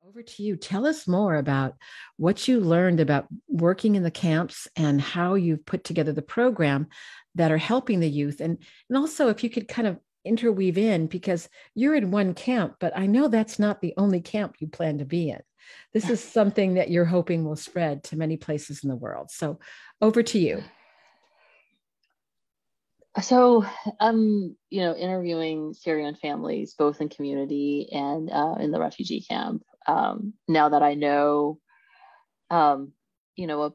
Over to you. Tell us more about what you learned about working in the camps and how you've put together the program that are helping the youth. And also, if you could kind of interweave in, because you're in one camp, but I know that's not the only camp you plan to be in. This is something that you're hoping will spread to many places in the world. So over to you. So, interviewing Syrian families, both in community and in the refugee camp. Now that I know, a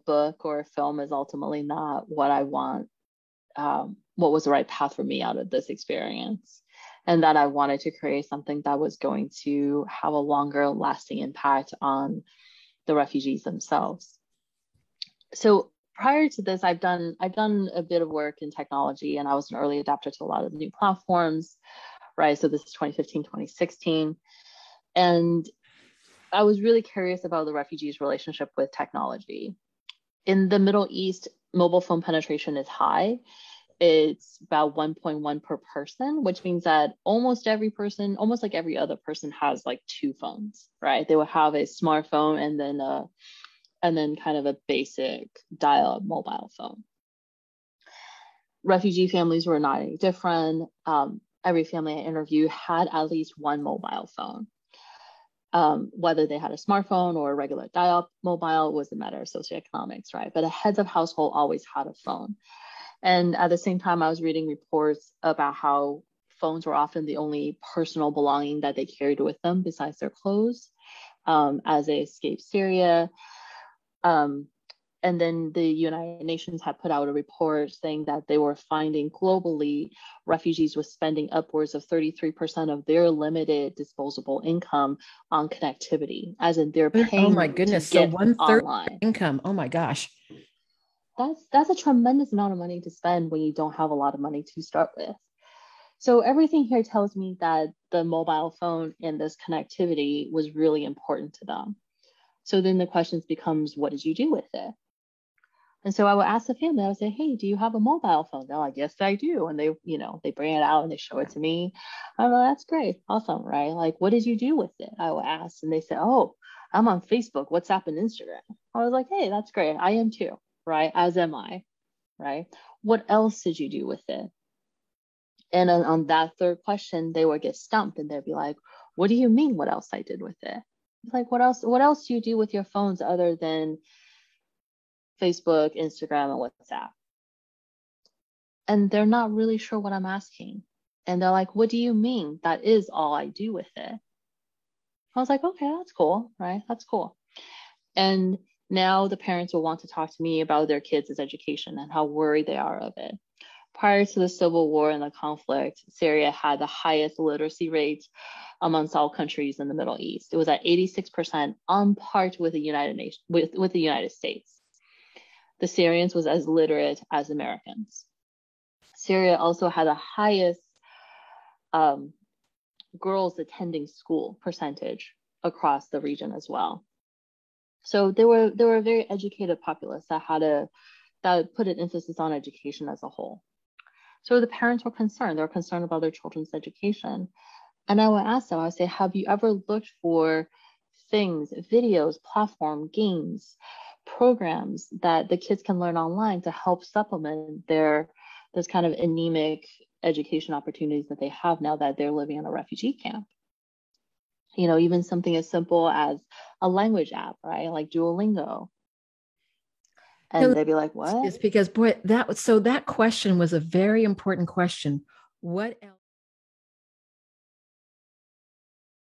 book or a film is ultimately not what I want, what was the right path for me out of this experience, and that I wanted to create something that was going to have a longer lasting impact on the refugees themselves. So prior to this, I've done a bit of work in technology, and I was an early adapter to a lot of new platforms, right? So this is 2015, 2016. And I was really curious about the refugees' relationship with technology. In the Middle East, mobile phone penetration is high. It's about 1.1 per person, which means that almost every other person has like two phones, right? They will have a smartphone and then kind of a basic dial-up mobile phone. Refugee families were not any different. Every family I interviewed had at least one mobile phone. Whether they had a smartphone or a regular dial-up mobile was a matter of socioeconomics, right? But a heads of household always had a phone. And at the same time, I was reading reports about how phones were often the only personal belonging that they carried with them besides their clothes as they escaped Syria. And then the United Nations had put out a report saying that they were finding globally refugees were spending upwards of 33% of their limited disposable income on connectivity, as in they're paying. Oh my goodness. So 1/3 online income. Oh my gosh. That's a tremendous amount of money to spend when you don't have a lot of money to start with. So everything here tells me that the mobile phone and this connectivity was really important to them. So then the questions becomes, what did you do with it? And so I would ask the family, I would say, hey, do you have a mobile phone? They're like, yes, I do. And they bring it out and they show it to me. I'm like, that's great. Awesome. Right. Like, what did you do with it? I would ask. And they say, oh, I'm on Facebook, WhatsApp, and Instagram. I was like, hey, that's great. I am too. Right. As am I. Right. What else did you do with it? And then on that third question, they would get stumped and they'd be like, what do you mean? What else I did with it? Like, what else do you do with your phones other than Facebook, Instagram, and WhatsApp? And they're not really sure what I'm asking. And they're like, what do you mean? That is all I do with it. I was like, okay, that's cool, right? That's cool. And now the parents will want to talk to me about their kids' education and how worried they are of it. Prior to the civil war and the conflict, Syria had the highest literacy rate amongst all countries in the Middle East. It was at 86%, on par with the United States. The Syrians was as literate as Americans. Syria also had the highest girls attending school percentage across the region as well. So they were a very educated populace that put an emphasis on education as a whole. So the parents were concerned. They were concerned about their children's education. And I would ask them, I would say, have you ever looked for things, videos, platform, games, programs that the kids can learn online to help supplement those kind of anemic education opportunities that they have now that they're living in a refugee camp? Even something as simple as a language app, right? Like Duolingo. And they'd be like, what? It's because, boy, that question was a very important question. What else?